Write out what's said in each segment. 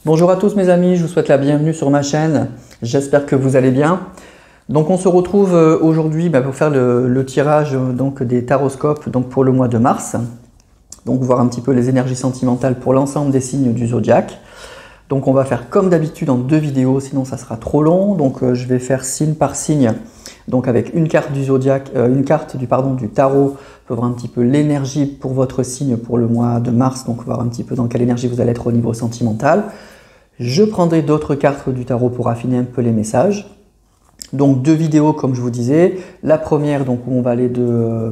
Bonjour à tous mes amis, je vous souhaite la bienvenue sur ma chaîne. J'espère que vous allez bien. Donc on se retrouve aujourd'hui pour faire le tirage des taroscopes pour le mois de mars. Donc voir un petit peu les énergies sentimentales pour l'ensemble des signes du zodiaque. Donc on va faire comme d'habitude en 2 vidéos, sinon ça sera trop long. Donc je vais faire signe par signe, donc avec une carte du zodiaque, une carte du tarot, pour voir un petit peu l'énergie pour votre signe pour le mois de mars. Donc voir un petit peu dans quelle énergie vous allez être au niveau sentimental. Je prendrai d'autres cartes du tarot pour affiner un peu les messages. Donc 2 vidéos comme je vous disais. La première où on va aller de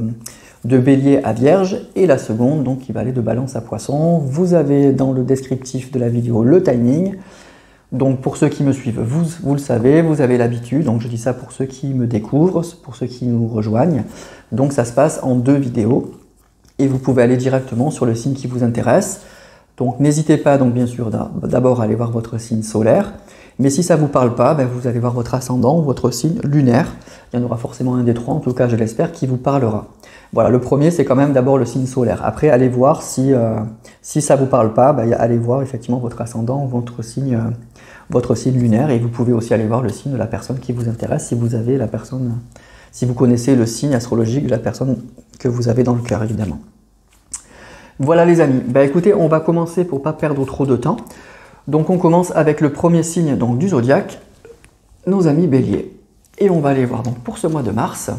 bélier à vierge et la seconde qui va aller de balance à poisson. Vous avez dans le descriptif de la vidéo le timing. Donc pour ceux qui me suivent, vous le savez, vous avez l'habitude. Donc je dis ça pour ceux qui me découvrent, pour ceux qui nous rejoignent. Donc ça se passe en 2 vidéos et vous pouvez aller directement sur le signe qui vous intéresse. Donc n'hésitez pas bien sûr d'abord à aller voir votre signe solaire, mais si ça ne vous parle pas, vous allez voir votre ascendant, votre signe lunaire. Il y en aura forcément un des 3, en tout cas je l'espère, qui vous parlera. Voilà, le premier c'est quand même d'abord le signe solaire. Après allez voir si ça ne vous parle pas, allez voir effectivement votre ascendant, votre signe lunaire, et vous pouvez aussi aller voir le signe de la personne qui vous intéresse si vous connaissez le signe astrologique de la personne que vous avez dans le cœur évidemment. Voilà les amis, écoutez, on va commencer pour ne pas perdre trop de temps. Donc on commence avec le premier signe du zodiaque, nos amis béliers. Et on va aller voir pour ce mois de mars,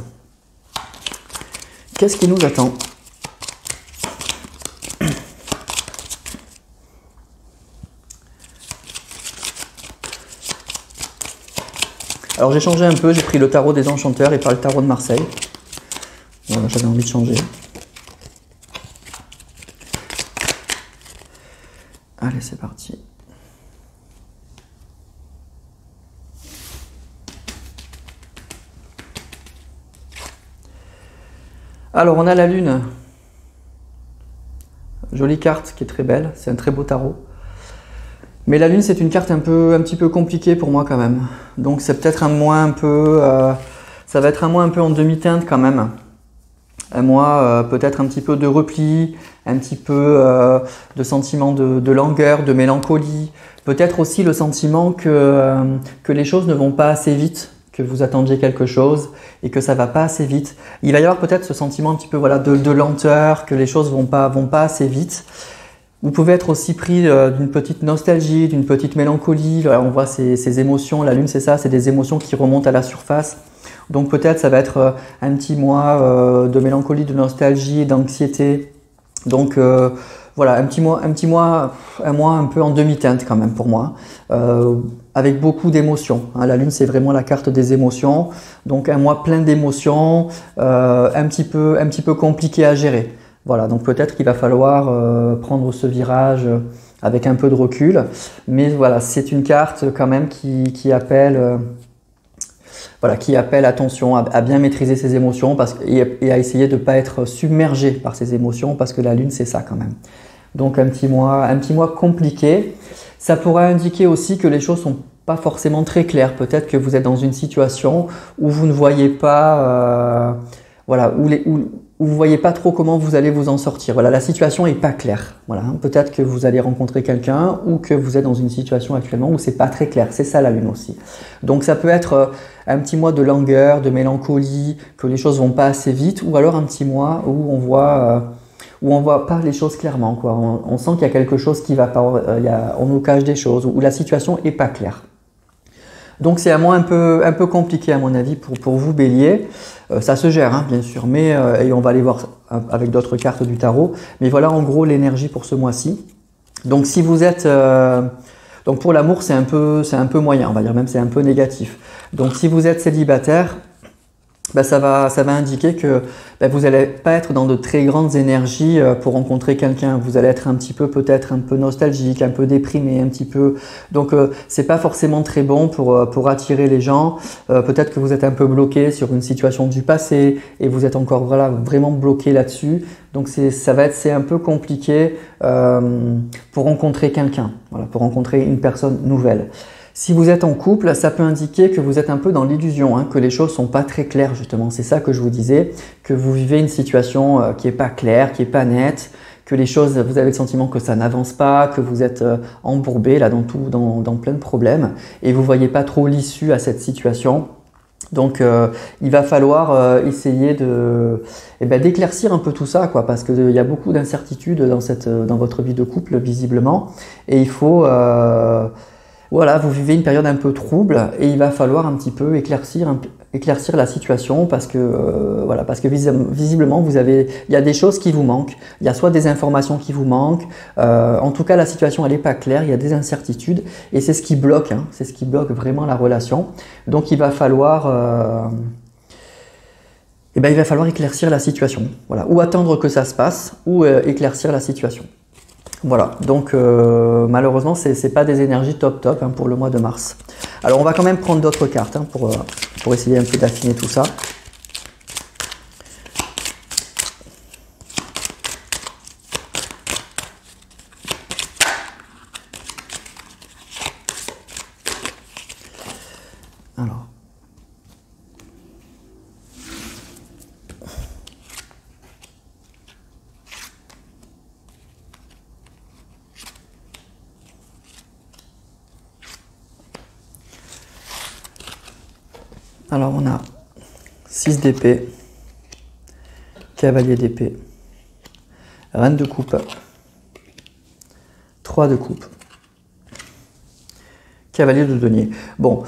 qu'est-ce qui nous attend? Alors j'ai changé un peu, j'ai pris le tarot des enchanteurs et pas le tarot de Marseille. Voilà, j'avais envie de changer. Allez, c'est parti. Alors, on a la lune. Jolie carte qui est très belle. C'est un très beau tarot. Mais la lune, c'est une carte un petit peu compliquée pour moi quand même. Donc, c'est peut-être un mois un peu... ça va être un mois un peu en demi-teinte quand même. Un mois peut-être un petit peu de repli, un petit peu de sentiment de langueur, de mélancolie. Peut-être aussi le sentiment que les choses ne vont pas assez vite, que vous attendiez quelque chose et que ça va pas assez vite. Il va y avoir peut-être ce sentiment un petit peu de lenteur, que les choses vont pas assez vite. Vous pouvez être aussi pris d'une petite nostalgie, d'une petite mélancolie. Là, on voit ces émotions. La lune, c'est ça, c'est des émotions qui remontent à la surface. Donc peut-être ça va être un petit mois de mélancolie, de nostalgie, d'anxiété. Donc voilà, un mois un peu en demi-teinte quand même pour moi, avec beaucoup d'émotions. La lune, c'est vraiment la carte des émotions. Donc un mois plein d'émotions, un petit peu compliqué à gérer. Voilà, donc peut-être qu'il va falloir prendre ce virage avec un peu de recul. Mais voilà, c'est une carte quand même qui appelle... qui appelle attention à bien maîtriser ses émotions et à essayer de ne pas être submergé par ses émotions parce que la lune c'est ça quand même. Donc un petit mois compliqué. Ça pourrait indiquer aussi que les choses sont pas forcément très claires. Peut-être que vous êtes dans une situation où vous ne voyez pas, où vous voyez pas trop comment vous allez vous en sortir. Voilà, la situation est pas claire. Voilà, peut-être que vous allez rencontrer quelqu'un ou que vous êtes dans une situation actuellement où c'est pas très clair. C'est ça la lune aussi. Donc ça peut être un petit mois de langueur, de mélancolie, que les choses vont pas assez vite, ou alors un petit mois où on voit pas les choses clairement, quoi. On sent qu'il y a quelque chose qui va pas, on nous cache des choses, où la situation est pas claire. Donc c'est un mois un peu compliqué à mon avis pour vous bélier. Ça se gère bien sûr, mais et on va aller voir avec d'autres cartes du tarot. Mais voilà en gros l'énergie pour ce mois-ci. Donc si vous êtes... donc pour l'amour c'est un peu moyen, on va dire même c'est un peu négatif. Donc si vous êtes célibataire, ça va indiquer que vous n'allez pas être dans de très grandes énergies pour rencontrer quelqu'un. Vous allez être peut-être un peu nostalgique, un peu déprimé, un petit peu. Donc c'est pas forcément très bon pour attirer les gens. Peut-être que vous êtes un peu bloqué sur une situation du passé et vous êtes encore vraiment bloqué là-dessus. Donc c'est un peu compliqué pour rencontrer quelqu'un, pour rencontrer une personne nouvelle. Si vous êtes en couple, ça peut indiquer que vous êtes un peu dans l'illusion, que les choses ne sont pas très claires justement. C'est ça que je vous disais, que vous vivez une situation qui n'est pas claire, qui n'est pas nette, que les choses, vous avez le sentiment que ça n'avance pas, que vous êtes embourbé là dans plein de problèmes et vous voyez pas trop l'issue à cette situation. Donc il va falloir essayer d'éclaircir un peu tout ça, quoi, parce qu'il y a beaucoup d'incertitudes dans votre vie de couple visiblement, et il faut voilà, vous vivez une période un peu trouble et il va falloir un petit peu éclaircir la situation parce que voilà, parce que visiblement il y a des choses qui vous manquent, il y a soit des informations qui vous manquent, en tout cas la situation elle est pas claire, il y a des incertitudes et c'est ce qui bloque, hein, c'est ce qui bloque vraiment la relation. Donc il va falloir éclaircir la situation, voilà, ou attendre que ça se passe, ou éclaircir la situation. Voilà, donc malheureusement, c'est pas des énergies top hein, pour le mois de mars. Alors on va quand même prendre d'autres cartes hein, pour essayer un peu d'affiner tout ça. Alors. Alors on a 6 d'épée, cavalier d'épée, reine de coupe, 3 de coupe, cavalier de denier. Bon,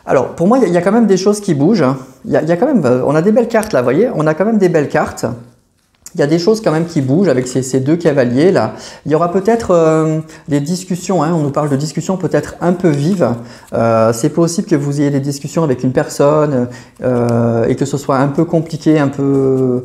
alors pour moi il y a quand même des choses qui bougent. Hein. Il y a quand même, on a des belles cartes là, vous voyez, on a quand même des belles cartes. Il y a des choses quand même qui bougent avec ces deux cavaliers là. Il y aura peut-être des discussions, hein, on nous parle de discussions peut-être un peu vives. C'est possible que vous ayez des discussions avec une personne et que ce soit un peu compliqué, un peu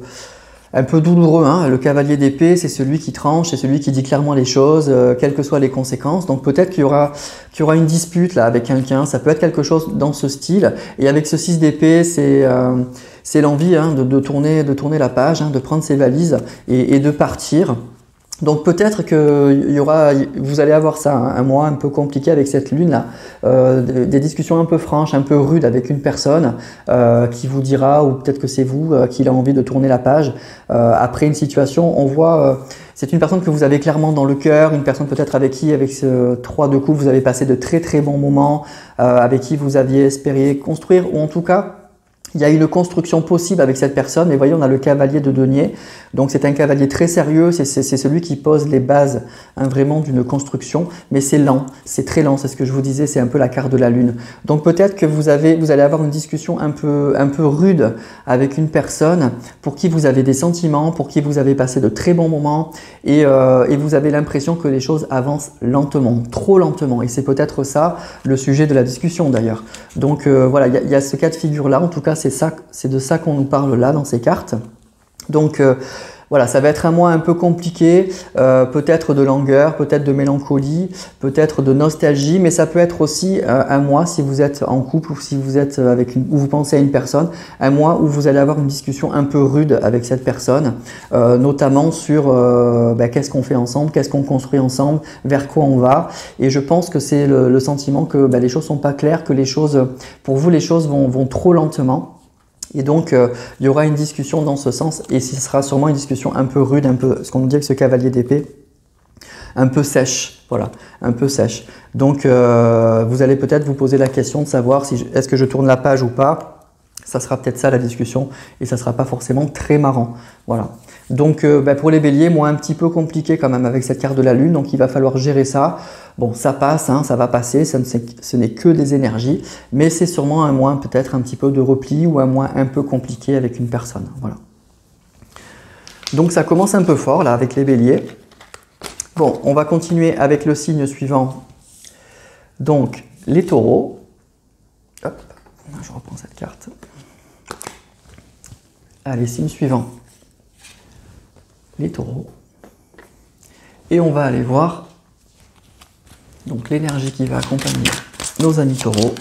douloureux. Hein. Le cavalier d'épée, c'est celui qui tranche, c'est celui qui dit clairement les choses, quelles que soient les conséquences. Donc peut-être qu'il y aura une dispute là avec quelqu'un, ça peut être quelque chose dans ce style. Et avec ce 6 d'épée, c'est l'envie hein, de tourner la page, hein, de prendre ses valises et de partir. Donc peut-être que vous allez avoir ça, hein, un mois un peu compliqué avec cette lune là, des discussions un peu franches, un peu rudes avec une personne qui vous dira, ou peut-être que c'est vous qui a envie de tourner la page après une situation. On voit, c'est une personne que vous avez clairement dans le cœur, une personne peut-être avec qui, avec ce 3 de coupe, vous avez passé de très très bons moments, avec qui vous aviez espéré construire, ou en tout cas il y a une construction possible avec cette personne. Mais voyez, on a le cavalier de denier. Donc c'est un cavalier très sérieux, c'est celui qui pose les bases hein, vraiment d'une construction, mais c'est lent, c'est très lent, c'est ce que je vous disais, c'est un peu la carte de la lune. Donc peut-être que vous allez avoir une discussion un peu rude avec une personne pour qui vous avez des sentiments, pour qui vous avez passé de très bons moments et vous avez l'impression que les choses avancent lentement, trop lentement, et c'est peut-être ça le sujet de la discussion d'ailleurs. Donc voilà, il y a ce cas de figure là, en tout cas c'est de ça qu'on nous parle là dans ces cartes. Donc voilà, ça va être un mois un peu compliqué, peut-être de langueur, peut-être de mélancolie, peut-être de nostalgie, mais ça peut être aussi un mois si vous êtes en couple ou si vous êtes ou vous pensez à une personne, un mois où vous allez avoir une discussion un peu rude avec cette personne, notamment sur qu'est-ce qu'on fait ensemble, qu'est-ce qu'on construit ensemble, vers quoi on va. Et je pense que c'est le sentiment que les choses sont pas claires, que pour vous les choses vont trop lentement. Et donc, il y aura une discussion dans ce sens et ce sera sûrement une discussion un peu rude, un peu, ce qu'on nous dit avec ce cavalier d'épée, un peu sèche, voilà, un peu sèche. Donc, vous allez peut-être vous poser la question de savoir est-ce que je tourne la page ou pas. Ça sera peut-être ça la discussion et ça sera pas forcément très marrant, voilà. Donc, pour les béliers, moi un petit peu compliqué quand même avec cette carte de la lune, donc il va falloir gérer ça. Bon, ça passe, hein, ça va passer, ce n'est que des énergies, mais c'est sûrement un mois peut-être un petit peu de repli ou un mois un peu compliqué avec une personne, voilà. Donc ça commence un peu fort là avec les béliers. Bon, on va continuer avec le signe suivant, donc les taureaux. Hop, je reprends cette carte. Allez, signe suivant. Les taureaux. Et on va aller voir donc l'énergie qui va accompagner nos amis taureaux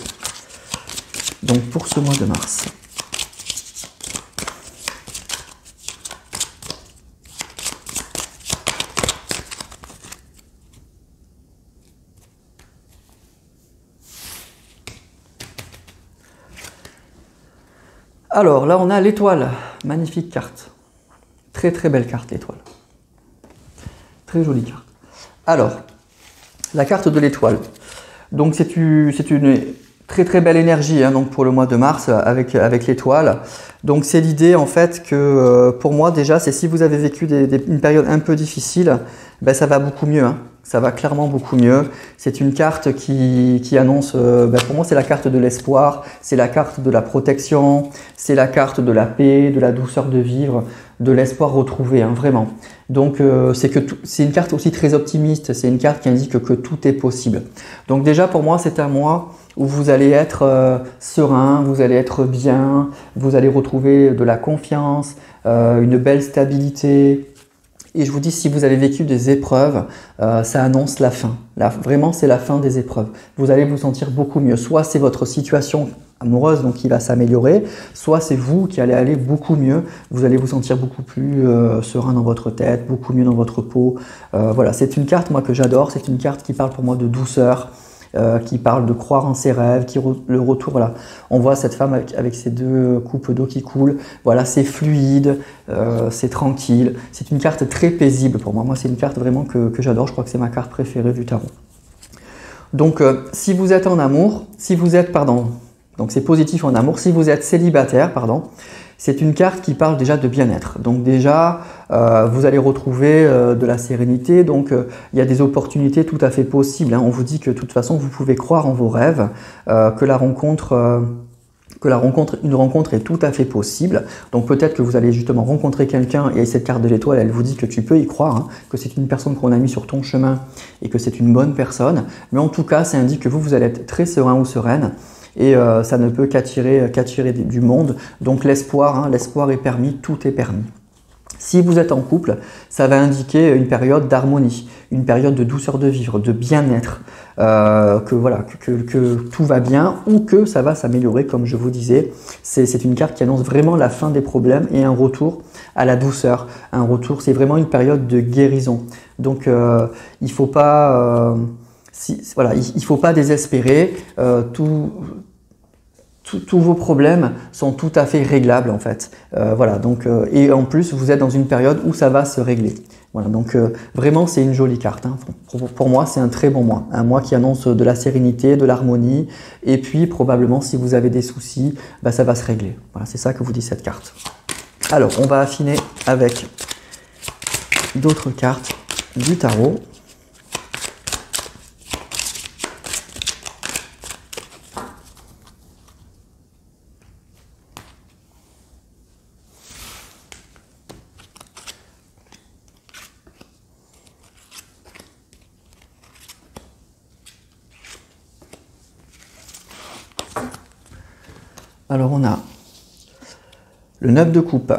donc pour ce mois de mars. Alors là on a l'étoile, magnifique carte, très très belle carte l'étoile. Très jolie carte. Alors, la carte de l'étoile. Donc c'est une très très belle énergie hein, donc pour le mois de mars avec l'étoile. Donc c'est l'idée en fait que pour moi déjà, c'est si vous avez vécu une période un peu difficile, ben, ça va beaucoup mieux. Hein. Ça va clairement beaucoup mieux. C'est une carte qui annonce, ben pour moi c'est la carte de l'espoir, c'est la carte de la protection, c'est la carte de la paix, de la douceur de vivre, de l'espoir retrouvé, hein, vraiment. Donc c'est une carte aussi très optimiste, c'est une carte qui indique que tout est possible. Donc déjà pour moi c'est un mois où vous allez être serein, vous allez être bien, vous allez retrouver de la confiance, une belle stabilité. Et je vous dis, si vous avez vécu des épreuves, ça annonce la fin. Là, vraiment, c'est la fin des épreuves. Vous allez vous sentir beaucoup mieux. Soit c'est votre situation amoureuse donc qui va s'améliorer, soit c'est vous qui allez aller beaucoup mieux. Vous allez vous sentir beaucoup plus serein dans votre tête, beaucoup mieux dans votre peau. Voilà, c'est une carte moi que j'adore. C'est une carte qui parle pour moi de douceur. Qui parle de croire en ses rêves, le retour, voilà. On voit cette femme avec ses deux coupes d'eau qui coulent, voilà, c'est fluide, c'est tranquille, c'est une carte très paisible pour moi. Moi, c'est une carte vraiment que j'adore, je crois que c'est ma carte préférée du tarot. Donc, si vous êtes en amour, donc c'est positif en amour, si vous êtes célibataire, c'est une carte qui parle déjà de bien-être. Donc déjà, vous allez retrouver de la sérénité. Donc il y a des opportunités tout à fait possibles. Hein. On vous dit que de toute façon, vous pouvez croire en vos rêves, que une rencontre est tout à fait possible. Donc peut-être que vous allez justement rencontrer quelqu'un et cette carte de l'étoile, elle vous dit que tu peux y croire, hein, que c'est une personne qu'on a mis sur ton chemin et que c'est une bonne personne. Mais en tout cas, ça indique que vous allez être très serein ou sereine. Et ça ne peut qu'attirer du monde. Donc l'espoir, hein, l'espoir est permis, tout est permis. Si vous êtes en couple, ça va indiquer une période d'harmonie, une période de douceur de vivre, de bien-être, que tout va bien ou que ça va s'améliorer, comme je vous disais. C'est une carte qui annonce vraiment la fin des problèmes et un retour à la douceur. Un retour, c'est vraiment une période de guérison. Donc il ne faut pas... il faut pas désespérer, tous vos problèmes sont tout à fait réglables en fait. Et en plus vous êtes dans une période où ça va se régler. Voilà, donc vraiment c'est une jolie carte. Hein. Pour moi c'est un très bon mois. Un mois qui annonce de la sérénité, de l'harmonie et puis probablement si vous avez des soucis, ça va se régler. Voilà, c'est ça que vous dit cette carte. Alors on va affiner avec d'autres cartes du tarot. Alors on a le 9 de coupe,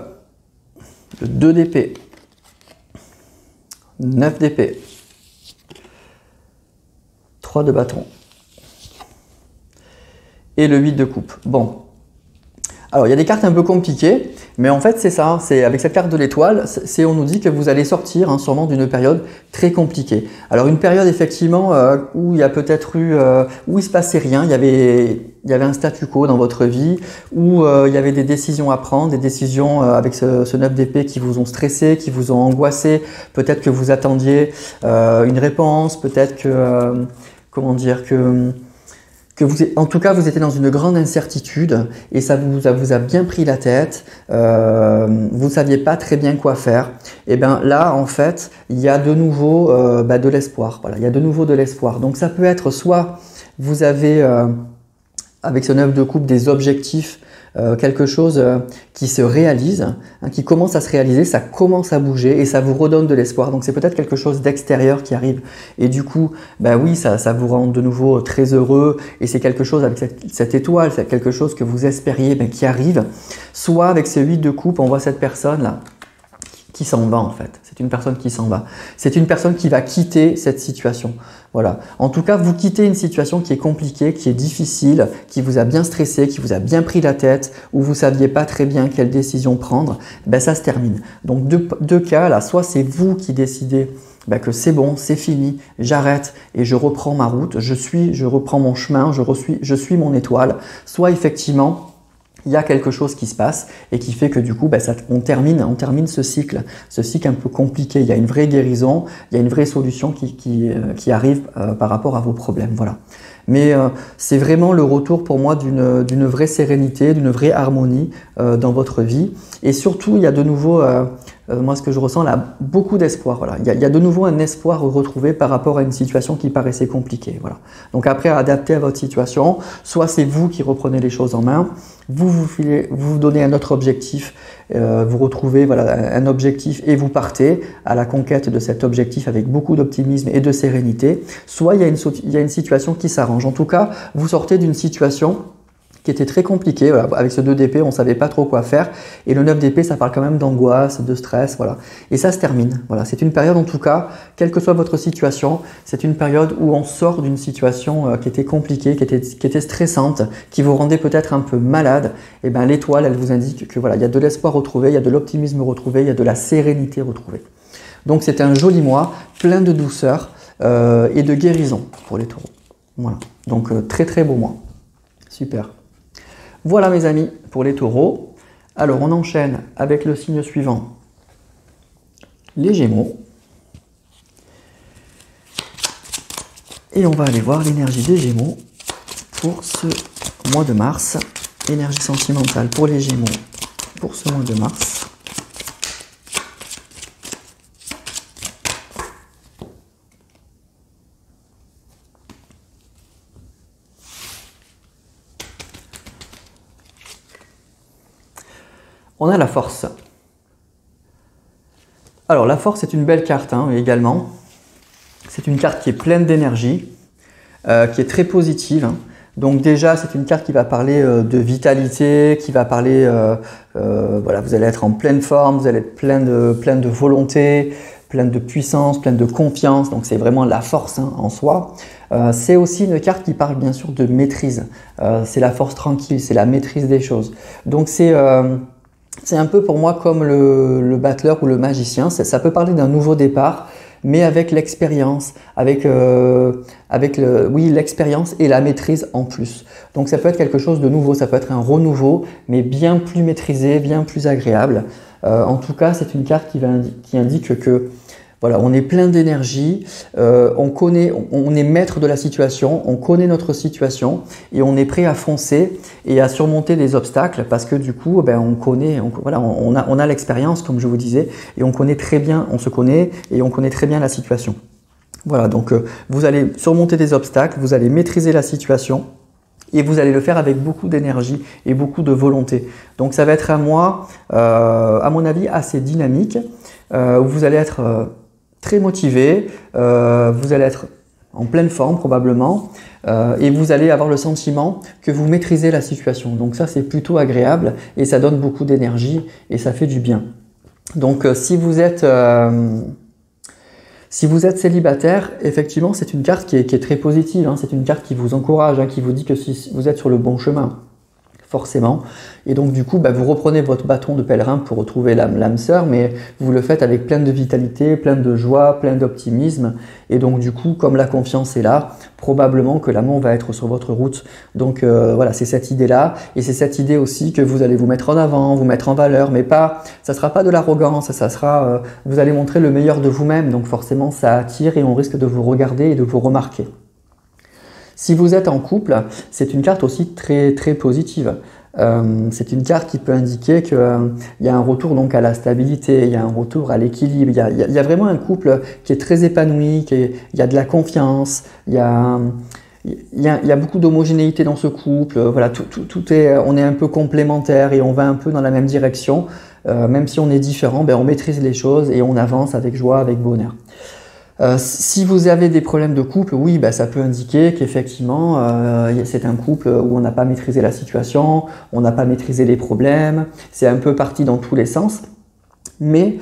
le 2 d'épée, 9 d'épée, 3 de bâton et le 8 de coupe. Bon, alors il y a des cartes un peu compliquées, mais en fait c'est ça, c'est avec cette carte de l'étoile, on nous dit que vous allez sortir hein, sûrement d'une période très compliquée. Alors une période effectivement où il y a peut-être eu, où il se passait rien, il y avait un statu quo dans votre vie, où il y avait des décisions à prendre, des décisions avec ce 9 d'épée qui vous ont stressé, qui vous ont angoissé, peut-être que vous attendiez une réponse, peut-être que, en tout cas, vous étiez dans une grande incertitude et ça vous a bien pris la tête. Vous ne saviez pas très bien quoi faire. Et bien là, en fait, il y a de nouveau de l'espoir. Voilà, il y a de nouveau de l'espoir. Donc ça peut être soit vous avez avec ce 9 de coupe des objectifs, quelque chose qui se réalise, hein, qui commence à se réaliser, ça commence à bouger et ça vous redonne de l'espoir. Donc c'est peut-être quelque chose d'extérieur qui arrive et du coup, oui, ça vous rend de nouveau très heureux et c'est quelque chose avec cette étoile, c'est quelque chose que vous espériez qui arrive. Soit avec ce 8 de coupe, on voit cette personne là qui s'en va en fait. C'est une personne qui s'en va. C'est une personne qui va quitter cette situation. Voilà. En tout cas, vous quittez une situation qui est compliquée, qui est difficile, qui vous a bien stressé, qui vous a bien pris la tête, où vous saviez pas très bien quelle décision prendre. Ça se termine. Donc deux cas là, soit c'est vous qui décidez que c'est bon, c'est fini, j'arrête et je reprends ma route, je reprends mon chemin, je suis mon étoile. Soit effectivement, il y a quelque chose qui se passe et qui fait que du coup, on termine ce cycle un peu compliqué. Il y a une vraie guérison, il y a une vraie solution qui arrive par rapport à vos problèmes. Voilà. Mais c'est vraiment le retour pour moi d'une vraie sérénité, d'une vraie harmonie dans votre vie. Et surtout, il y a de nouveau, moi ce que je ressens là, beaucoup d'espoir. Voilà. Il y a de nouveau un espoir retrouvé par rapport à une situation qui paraissait compliquée. Voilà. Donc après, adapter à votre situation, soit c'est vous qui reprenez les choses en main, vous donnez un autre objectif, vous retrouvez voilà, un objectif et vous partez à la conquête de cet objectif avec beaucoup d'optimisme et de sérénité. Soit il y a une situation qui s'arrange. En tout cas, vous sortez d'une situation qui était très compliquée. Voilà. Avec ce 2 d'épée, on ne savait pas trop quoi faire. Et le 9 d'épée, ça parle quand même d'angoisse, de stress. Voilà. Et ça se termine. Voilà. C'est une période, en tout cas, quelle que soit votre situation, c'est une période où on sort d'une situation qui était compliquée, qui était stressante, qui vous rendait peut-être un peu malade. Et bien l'étoile, elle vous indique que voilà, il y a de l'espoir retrouvé, il y a de l'optimisme retrouvé, il y a de la sérénité retrouvée. Donc c'est un joli mois, plein de douceur et de guérison pour les taureaux. Voilà. Donc très très beau mois. Super. Voilà mes amis pour les taureaux. Alors on enchaîne avec le signe suivant, les Gémeaux. Et on va aller voir l'énergie des Gémeaux pour ce mois de mars. Énergie sentimentale pour les Gémeaux pour ce mois de mars. On a la force. Alors la force est une belle carte également. C'est une carte qui est pleine d'énergie, qui est très positive. Donc déjà c'est une carte qui va parler de vitalité, qui va parler, voilà, vous allez être en pleine forme, vous allez être plein de volonté, plein de puissance, plein de confiance. Donc c'est vraiment la force en soi. C'est aussi une carte qui parle bien sûr de maîtrise. C'est la force tranquille, c'est la maîtrise des choses. Donc c'est un peu pour moi comme le battleur ou le magicien. Ça peut parler d'un nouveau départ, mais avec l'expérience, avec l'expérience et la maîtrise en plus. Donc ça peut être quelque chose de nouveau, ça peut être un renouveau, mais bien plus maîtrisé, bien plus agréable. En tout cas, c'est une carte qui indique que voilà, on est plein d'énergie, on est maître de la situation, on connaît notre situation et on est prêt à foncer et à surmonter les obstacles parce que du coup, on a l'expérience comme je vous disais et on se connaît et on connaît très bien la situation. Voilà, donc vous allez surmonter des obstacles, vous allez maîtriser la situation et vous allez le faire avec beaucoup d'énergie et beaucoup de volonté. Donc ça va être un mois, à mon avis, assez dynamique où vous allez être très motivé, vous allez être en pleine forme probablement et vous allez avoir le sentiment que vous maîtrisez la situation. Donc ça c'est plutôt agréable et ça donne beaucoup d'énergie et ça fait du bien. Donc si vous êtes célibataire, effectivement c'est une carte qui est très positive, c'est une carte qui vous encourage, qui vous dit que si vous êtes sur le bon chemin. Forcément. Et donc du coup, vous reprenez votre bâton de pèlerin pour retrouver l'âme sœur, mais vous le faites avec plein de vitalité, plein de joie, plein d'optimisme. Et donc du coup, comme la confiance est là, probablement que l'amour va être sur votre route. Donc voilà, c'est cette idée-là. Et c'est cette idée aussi que vous allez vous mettre en avant, vous mettre en valeur, mais ça sera pas de l'arrogance, ça sera, vous allez montrer le meilleur de vous-même. Donc forcément, ça attire et on risque de vous regarder et de vous remarquer. Si vous êtes en couple, c'est une carte aussi très très positive. C'est une carte qui peut indiquer qu'il y a un retour donc à la stabilité, il y a un retour à l'équilibre. Il y a vraiment un couple qui est très épanoui, il y a de la confiance, il y a beaucoup d'homogénéité dans ce couple. Voilà, on est un peu complémentaires et on va un peu dans la même direction. Même si on est différent, on maîtrise les choses et on avance avec joie, avec bonheur. Si vous avez des problèmes de couple, oui, ça peut indiquer qu'effectivement, c'est un couple où on n'a pas maîtrisé la situation, on n'a pas maîtrisé les problèmes, c'est un peu parti dans tous les sens. Mais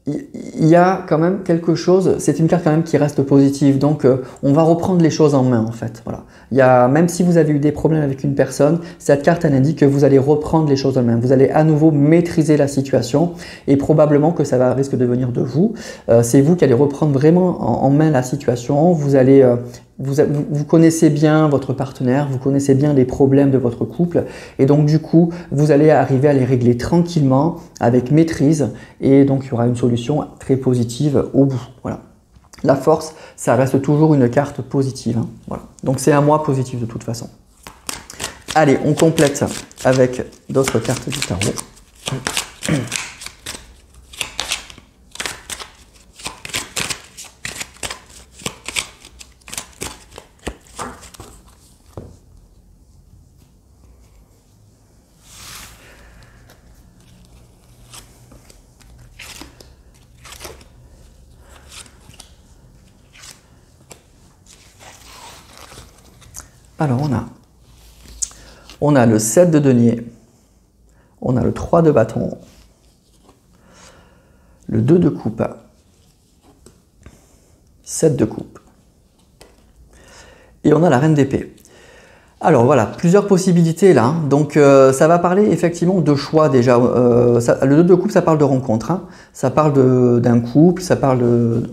il y a quand même quelque chose, c'est une carte quand même qui reste positive, donc on va reprendre les choses en main en fait. Voilà. Même si vous avez eu des problèmes avec une personne, cette carte elle indique que vous allez reprendre les choses en main, vous allez à nouveau maîtriser la situation et probablement que risque de venir de vous. C'est vous qui allez reprendre vraiment en main la situation, vous allez Vous connaissez bien votre partenaire, vous connaissez bien les problèmes de votre couple et donc du coup, vous allez arriver à les régler tranquillement, avec maîtrise et donc il y aura une solution très positive au bout. Voilà. La force, ça reste toujours une carte positive. Hein. Voilà. Donc c'est un mois positif de toute façon. Allez, on complète avec d'autres cartes du tarot. Alors on a le 7 de denier, on a le 3 de bâton, le 2 de coupe, 7 de coupe et on a la reine d'épée. Alors voilà, plusieurs possibilités là. Donc ça va parler effectivement de choix déjà. Le 2 de coupe, ça parle de rencontre. Hein. Ça parle d'un couple, ça parle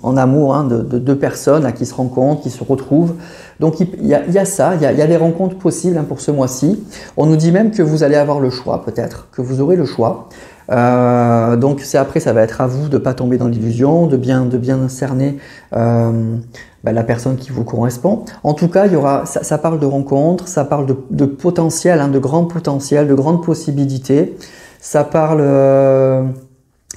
en amour hein, de deux personnes là, qui se rencontrent, qui se retrouvent. Donc il y a ça, il y a des rencontres possibles hein, pour ce mois-ci. On nous dit même que vous allez avoir le choix peut-être, que vous aurez le choix. Donc après, ça va être à vous de ne pas tomber dans l'illusion, de bien cerner la personne qui vous correspond. En tout cas, ça parle de rencontres, ça parle de potentiel, hein, de grand potentiel, de grandes possibilités. Ça parle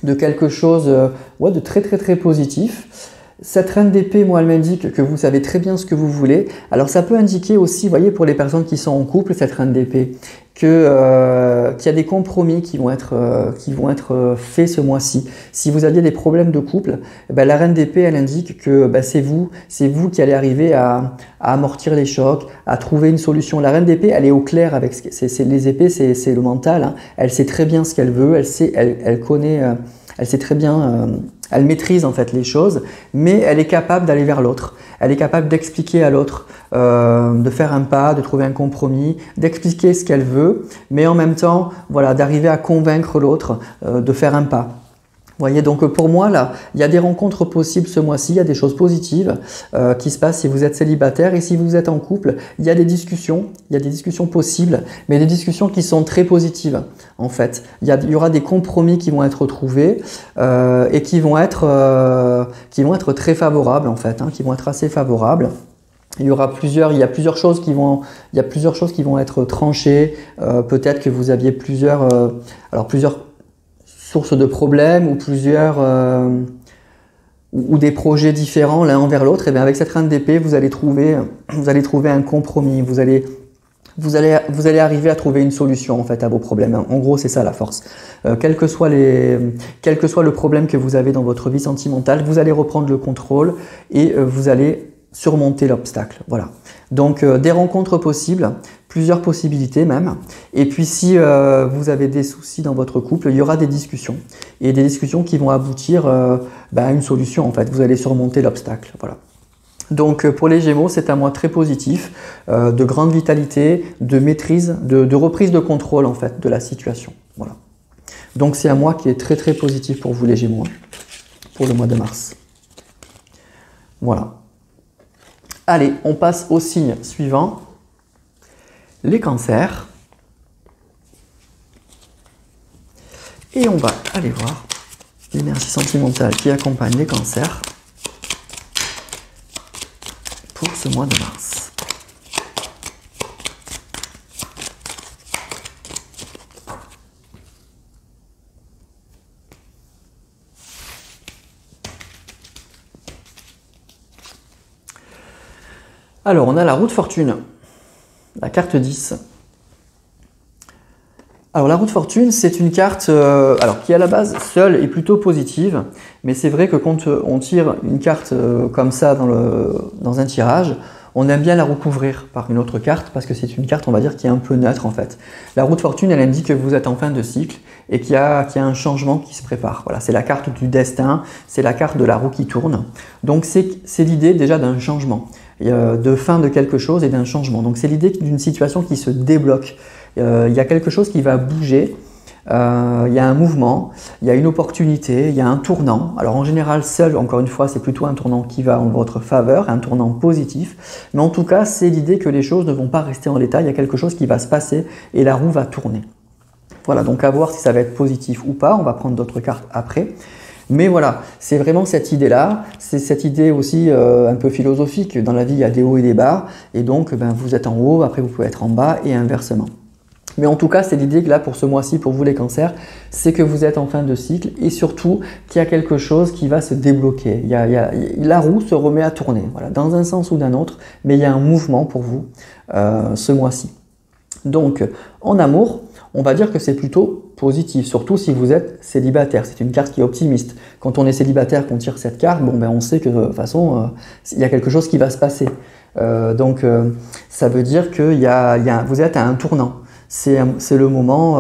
de quelque chose de très très très positif. Cette reine d'épée, moi, elle m'indique que vous savez très bien ce que vous voulez. Alors, ça peut indiquer aussi, vous voyez, pour les personnes qui sont en couple, cette reine d'épée, qu'il y a des compromis qui vont être faits ce mois-ci. Si vous aviez des problèmes de couple, la reine d'épée, elle indique que c'est vous qui allez arriver à amortir les chocs, à trouver une solution. La reine d'épée, elle est au clair avec les épées, c'est le mental. Hein. Elle sait très bien ce qu'elle veut, elle connaît, elle sait très bien. Elle maîtrise en fait les choses, mais elle est capable d'aller vers l'autre. Elle est capable d'expliquer à l'autre, de faire un pas, de trouver un compromis, d'expliquer ce qu'elle veut, mais en même temps, voilà, d'arriver à convaincre l'autre de faire un pas. Vous voyez, donc pour moi, là, il y a des rencontres possibles ce mois-ci, il y a des choses positives qui se passent si vous êtes célibataire et si vous êtes en couple, il y a des discussions possibles, mais des discussions qui sont très positives, en fait. Il y aura des compromis qui vont être trouvés et qui vont être très favorables, en fait, hein, qui vont être assez favorables. Il y a plusieurs choses qui vont être tranchées. Peut-être que vous aviez plusieurs sources de problèmes ou des projets différents l'un envers l'autre. Et bien avec cette reine d'épée, vous allez trouver un compromis. Vous allez arriver à trouver une solution en fait à vos problèmes. En gros, c'est ça la force. Quel que soit le problème que vous avez dans votre vie sentimentale, vous allez reprendre le contrôle et vous allez surmonter l'obstacle. Voilà. Donc des rencontres possibles, plusieurs possibilités même. Et puis si vous avez des soucis dans votre couple, il y aura des discussions. Et des discussions qui vont aboutir à une solution en fait. Vous allez surmonter l'obstacle. Voilà. Donc pour les Gémeaux, c'est un mois très positif, de grande vitalité, de maîtrise, de reprise de contrôle en fait de la situation. Voilà. Donc c'est un mois qui est très très positif pour vous les Gémeaux, pour le mois de mars. Voilà. Allez, on passe au signe suivant, les cancers. Et on va aller voir l'énergie sentimentale qui accompagne les cancers pour ce mois de mars. Alors, on a la roue de fortune, la carte 10. Alors, la roue de fortune, c'est une carte qui, à la base, seule est plutôt positive. Mais c'est vrai que quand on tire une carte comme ça dans un tirage, on aime bien la recouvrir par une autre carte parce que c'est une carte, on va dire, qui est un peu neutre en fait. La roue de fortune, elle indique que vous êtes en fin de cycle et qu'il y a un changement qui se prépare. Voilà, c'est la carte du destin, c'est la carte de la roue qui tourne. Donc, c'est l'idée déjà d'un changement. De fin de quelque chose et d'un changement. Donc c'est l'idée d'une situation qui se débloque. Il y a quelque chose qui va bouger. il y a un mouvement, il y a une opportunité, il y a un tournant. Alors en général, seul, encore une fois, c'est plutôt un tournant qui va en votre faveur, un tournant positif. Mais en tout cas, c'est l'idée que les choses ne vont pas rester en l'état, il y a quelque chose qui va se passer et la roue va tourner. Voilà, donc à voir si ça va être positif ou pas, on va prendre d'autres cartes après. Mais voilà, c'est vraiment cette idée-là, c'est cette idée aussi un peu philosophique. Dans la vie, il y a des hauts et des bas, et donc vous êtes en haut, après vous pouvez être en bas et inversement. Mais en tout cas, c'est l'idée que là, pour ce mois-ci, pour vous les cancers, c'est que vous êtes en fin de cycle et surtout qu'il y a quelque chose qui va se débloquer. La roue se remet à tourner, voilà, dans un sens ou d'un autre, mais il y a un mouvement pour vous ce mois-ci. Donc, en amour, on va dire que c'est plutôt positif, surtout si vous êtes célibataire. C'est une carte qui est optimiste. Quand on est célibataire, qu'on tire cette carte, bon, on sait que de toute façon, il y a quelque chose qui va se passer. Donc, ça veut dire que vous êtes à un tournant. C'est le moment,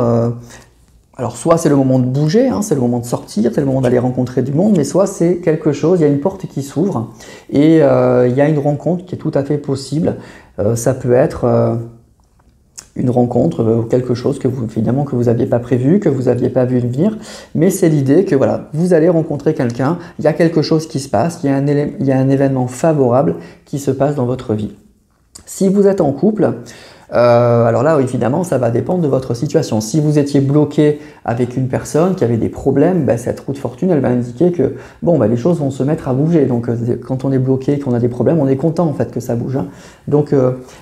alors soit c'est le moment de bouger, hein, c'est le moment de sortir, c'est le moment d'aller rencontrer du monde, mais soit c'est quelque chose, il y a une porte qui s'ouvre et il y a une rencontre qui est tout à fait possible. Ça peut être une rencontre, quelque chose que vous n'aviez pas prévu, que vous n'aviez pas vu venir, mais c'est l'idée que voilà, vous allez rencontrer quelqu'un, il y a quelque chose qui se passe, il y a un événement favorable qui se passe dans votre vie. Si vous êtes en couple, alors là, évidemment, ça va dépendre de votre situation. Si vous étiez bloqué avec une personne qui avait des problèmes, cette roue de fortune, elle va indiquer que les choses vont se mettre à bouger. Donc, quand on est bloqué, qu'on a des problèmes, on est content en fait que ça bouge. Hein. Donc,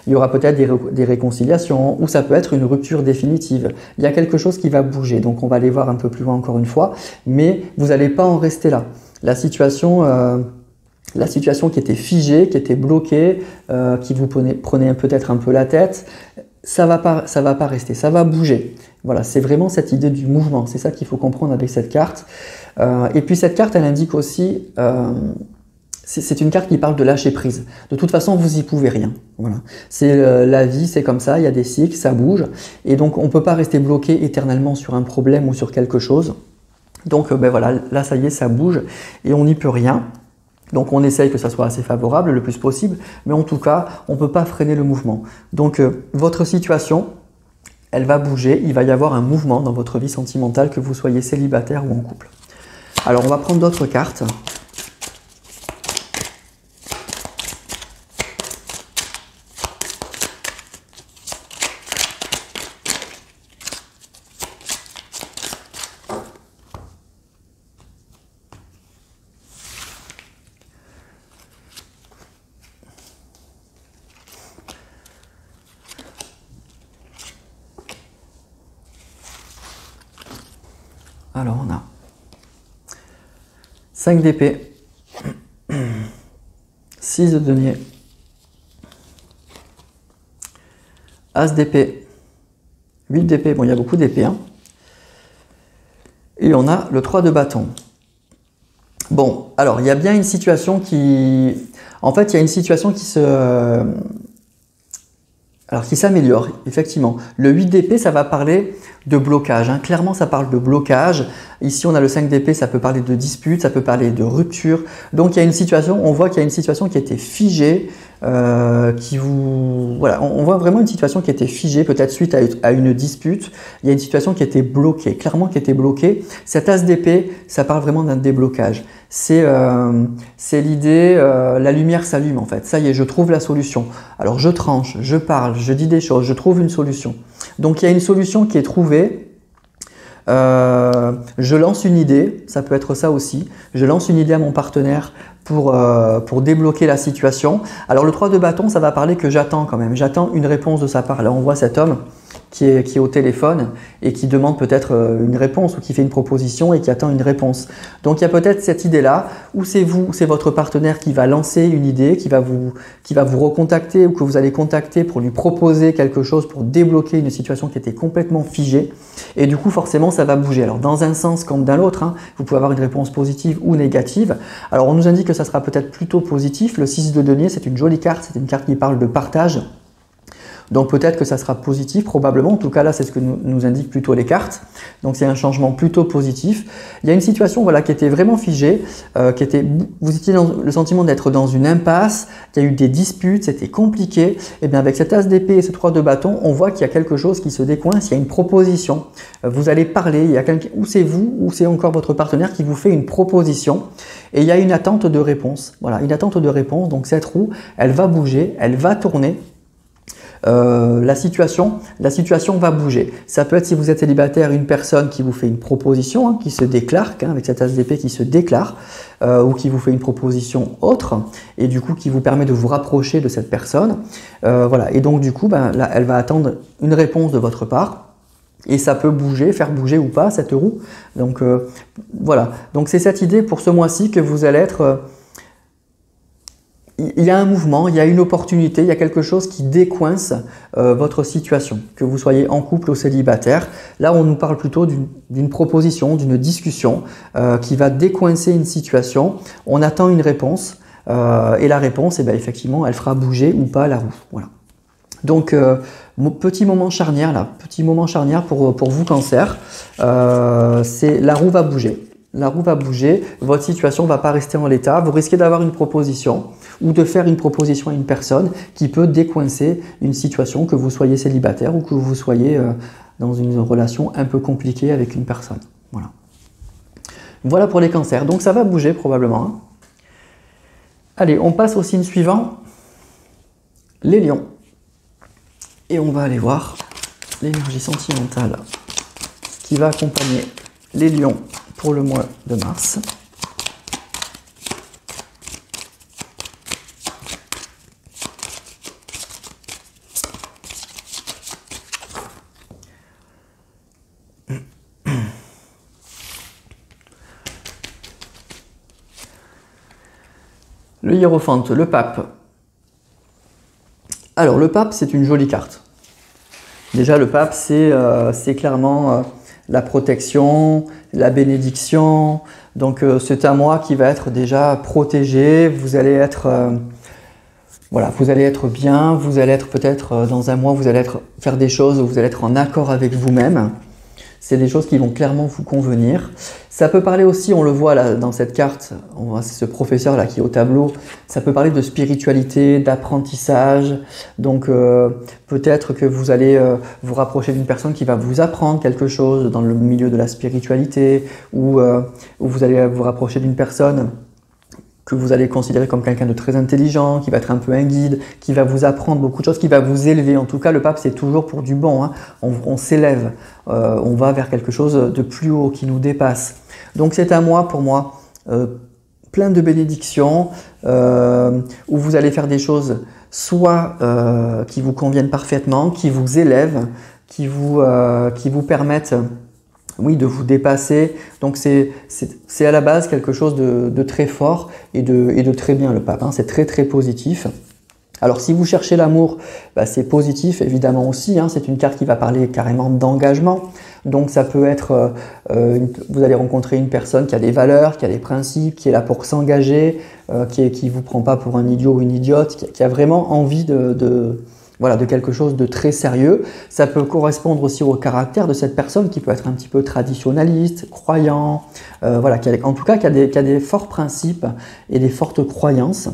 il y aura peut-être des réconciliations ou ça peut être une rupture définitive. Il y a quelque chose qui va bouger. Donc, on va aller voir un peu plus loin encore une fois, mais vous n'allez pas en rester là. La situation qui était figée, qui était bloquée, qui vous prenait peut-être un peu la tête, ça va pas rester, ça va bouger. Voilà, c'est vraiment cette idée du mouvement, c'est ça qu'il faut comprendre avec cette carte. Et puis cette carte, elle indique aussi, c'est une carte qui parle de lâcher prise. De toute façon, vous y pouvez rien. Voilà, c'est la vie, c'est comme ça, il y a des cycles, ça bouge, et donc on peut pas rester bloqué éternellement sur un problème ou sur quelque chose. Donc voilà, là ça y est, ça bouge et on n'y peut rien. Donc on essaye que ça soit assez favorable le plus possible, mais en tout cas, on ne peut pas freiner le mouvement. Donc votre situation, elle va bouger, il va y avoir un mouvement dans votre vie sentimentale, que vous soyez célibataire ou en couple. Alors on va prendre d'autres cartes. Alors on a 5 d'épée, 6 de denier, As d'épée, 8 d'épée, bon il y a beaucoup d'épée, hein. Et on a le 3 de bâton. Bon, alors il y a bien une situation qui... En fait, il y a une situation qui qui s'améliore, effectivement. Le 8 d'épée, ça va parler de blocage. Hein. Clairement, ça parle de blocage. Ici, on a le 5 d'épée, ça peut parler de dispute, ça peut parler de rupture. Donc, il y a une situation, on voit qu'il y a une situation qui était figée, on voit vraiment une situation qui était figée, peut-être suite à une dispute. Il y a une situation qui était bloquée, clairement qui était bloquée. Cet As d'épée, ça parle vraiment d'un déblocage. C'est l'idée, la lumière s'allume en fait. Ça y est, je trouve la solution. Alors je tranche, je parle, je dis des choses, je trouve une solution. Donc il y a une solution qui est trouvée. Je lance une idée, ça peut être ça aussi. Je lance une idée à mon partenaire pour débloquer la situation. Alors le 3 de bâton, ça va parler que j'attends quand même. J'attends une réponse de sa part. Là, on voit cet homme qui est au téléphone et qui demande peut-être une réponse ou qui fait une proposition et qui attend une réponse. Donc il y a peut-être cette idée-là où c'est votre partenaire qui va lancer une idée, qui va vous recontacter ou que vous allez contacter pour lui proposer quelque chose pour débloquer une situation qui était complètement figée. Et du coup, forcément, ça va bouger. Alors dans un sens comme dans l'autre, hein, vous pouvez avoir une réponse positive ou négative. Alors on nous indique que ça sera peut-être plutôt positif. Le 6 de denier, c'est une jolie carte, c'est une carte qui parle de partage. Donc peut-être que ça sera positif, probablement. En tout cas, là, c'est ce que nous indiquent plutôt les cartes. Donc c'est un changement plutôt positif. Il y a une situation voilà, qui était vraiment figée, vous étiez dans le sentiment d'être dans une impasse, il y a eu des disputes, c'était compliqué. Et bien avec cet as d'épée et ce 3 de bâton, on voit qu'il y a quelque chose qui se décoince, il y a une proposition. Vous allez parler, il y a quelqu'un, ou c'est vous, ou c'est encore votre partenaire qui vous fait une proposition. Et il y a une attente de réponse. Voilà, une attente de réponse. Donc cette roue, elle va bouger, elle va tourner. La situation va bouger. Ça peut être, si vous êtes célibataire, une personne qui vous fait une proposition, qui se déclare, avec cette as d'épée qui se déclare, ou qui vous fait une proposition autre, et du coup qui vous permet de vous rapprocher de cette personne. Voilà. Et donc du coup, là, elle va attendre une réponse de votre part. Et ça peut bouger, faire bouger ou pas cette roue. Donc voilà. Donc c'est cette idée pour ce mois-ci que vous allez être... il y a un mouvement, il y a une opportunité, il y a quelque chose qui décoince votre situation. Que vous soyez en couple ou célibataire. Là, on nous parle plutôt d'une proposition, d'une discussion qui va décoincer une situation. On attend une réponse et la réponse, effectivement, elle fera bouger ou pas la roue. Voilà. Donc, petit moment charnière là, petit moment charnière pour vous Cancer, c'est la roue va bouger. La roue va bouger, votre situation ne va pas rester en l'état, vous risquez d'avoir une proposition ou de faire une proposition à une personne qui peut décoincer une situation, que vous soyez célibataire ou que vous soyez dans une relation un peu compliquée avec une personne. Voilà. Voilà pour les cancers, donc ça va bouger probablement. Allez, on passe au signe suivant, les lions. Et on va aller voir l'énergie sentimentale qui va accompagner les lions pour le mois de mars. Le hiérophante, le pape. Alors le pape, c'est une jolie carte. Déjà le pape, c'est clairement la protection, la bénédiction. Donc c'est un mois qui va être déjà protégé. Vous allez être, voilà, vous allez être bien. Vous allez être peut-être dans un mois, vous allez faire des choses où vous allez être en accord avec vous-même. C'est des choses qui vont clairement vous convenir. Ça peut parler aussi, on le voit là dans cette carte, c'est ce professeur là qui est au tableau, ça peut parler de spiritualité, d'apprentissage. Donc peut-être que vous allez vous rapprocher d'une personne qui va vous apprendre quelque chose dans le milieu de la spiritualité, ou vous allez vous rapprocher d'une personne que vous allez considérer comme quelqu'un de très intelligent, qui va être un peu un guide, qui va vous apprendre beaucoup de choses, qui va vous élever. En tout cas, le pape, c'est toujours pour du bon. Hein. On s'élève, on va vers quelque chose de plus haut, qui nous dépasse. Donc c'est un mois, pour moi, plein de bénédictions, où vous allez faire des choses soit qui vous conviennent parfaitement, qui vous élèvent, qui vous permettent... oui, de vous dépasser. Donc c'est à la base quelque chose de très fort et de très bien, le pape. Hein. C'est très très positif. Alors si vous cherchez l'amour, c'est positif évidemment aussi. Hein. C'est une carte qui va parler carrément d'engagement. Donc ça peut être, vous allez rencontrer une personne qui a des valeurs, qui a des principes, qui est là pour s'engager, qui vous prend pas pour un idiot ou une idiote, qui a vraiment envie voilà, de quelque chose de très sérieux. Ça peut correspondre aussi au caractère de cette personne qui peut être un petit peu traditionnaliste, croyant, voilà, en tout cas qui a des forts principes et des fortes croyances.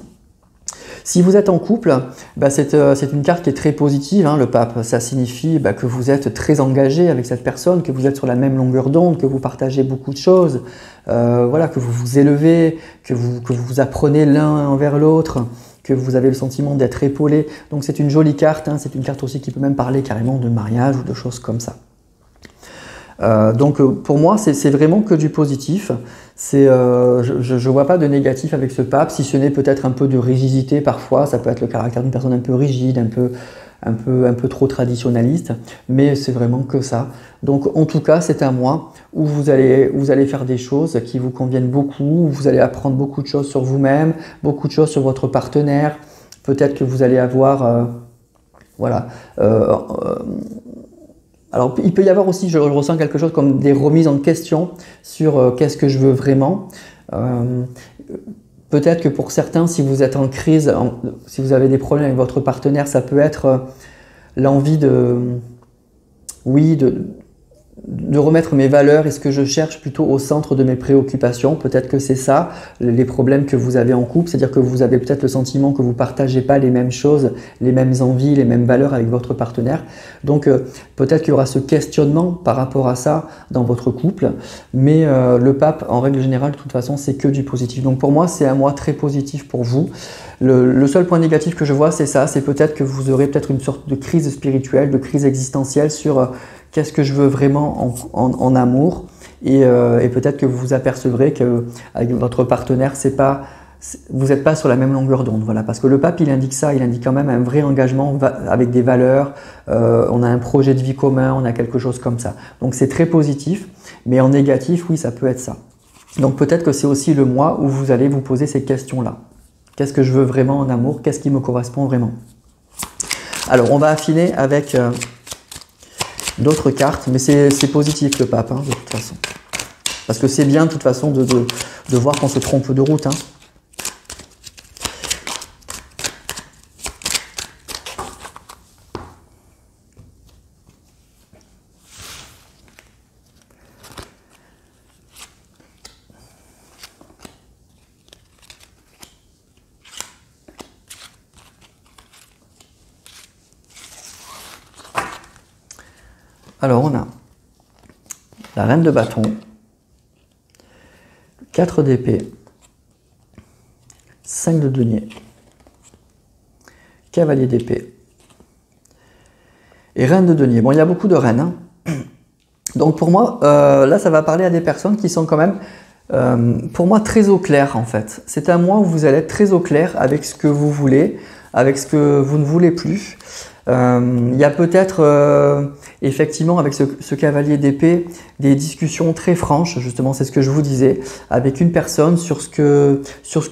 Si vous êtes en couple, c'est une carte qui est très positive, hein, le pape. Ça signifie que vous êtes très engagé avec cette personne, que vous êtes sur la même longueur d'onde, que vous partagez beaucoup de choses, voilà, que vous vous élevez, que vous apprenez l'un envers l'autre, que vous avez le sentiment d'être épaulé. Donc c'est une jolie carte, hein. C'est une carte aussi qui peut même parler carrément de mariage ou de choses comme ça. Donc pour moi, c'est vraiment que du positif. Je vois pas de négatif avec ce pape, si ce n'est peut-être un peu de rigidité parfois. Ça peut être le caractère d'une personne un peu rigide, un peu trop traditionnaliste, mais c'est vraiment que ça. Donc en tout cas, c'est un mois où vous allez faire des choses qui vous conviennent beaucoup, où vous allez apprendre beaucoup de choses sur vous-même, beaucoup de choses sur votre partenaire. Peut-être que vous allez avoir, voilà. Alors il peut y avoir aussi, je ressens quelque chose comme des remises en question sur qu'est-ce que je veux vraiment. Peut-être que pour certains, si vous êtes en crise, si vous avez des problèmes avec votre partenaire, ça peut être l'envie de, oui, de remettre mes valeurs et ce que je cherche plutôt au centre de mes préoccupations. Peut-être que c'est ça, les problèmes que vous avez en couple, c'est-à-dire que vous avez peut-être le sentiment que vous partagez pas les mêmes choses, les mêmes envies, les mêmes valeurs avec votre partenaire. Donc peut-être qu'il y aura ce questionnement par rapport à ça dans votre couple, mais le pape, en règle générale, de toute façon, c'est que du positif. Donc pour moi, c'est un mois très positif pour vous. Le seul point négatif que je vois, c'est ça, c'est peut-être que vous aurez peut-être une sorte de crise spirituelle, de crise existentielle sur qu'est-ce que je veux vraiment en amour, et peut-être que vous vous apercevrez qu'avec votre partenaire, vous n'êtes pas sur la même longueur d'onde. Voilà, parce que le pape, il indique ça, il indique quand même un vrai engagement avec des valeurs, on a un projet de vie commun, on a quelque chose comme ça. Donc c'est très positif, mais en négatif, oui, ça peut être ça. Donc peut-être que c'est aussi le mois où vous allez vous poser ces questions-là. Qu'est-ce que je veux vraiment en amour? Qu'est-ce qui me correspond vraiment? Alors, on va affiner avec d'autres cartes, mais c'est positif le pape, hein, de toute façon. Parce que c'est bien de toute façon de voir qu'on se trompe de route. Hein. Alors on a la reine de bâton, 4 d'épée, 5 de denier, cavalier d'épée et reine de denier. Bon, il y a beaucoup de reines. Hein. Donc pour moi, là ça va parler à des personnes qui sont quand même, pour moi, très au clair en fait. C'est un mois où vous allez être très au clair avec ce que vous voulez, avec ce que vous ne voulez plus. Il y a peut-être effectivement avec ce cavalier d'épée des discussions très franches, justement c'est ce que je vous disais, avec une personne sur ce que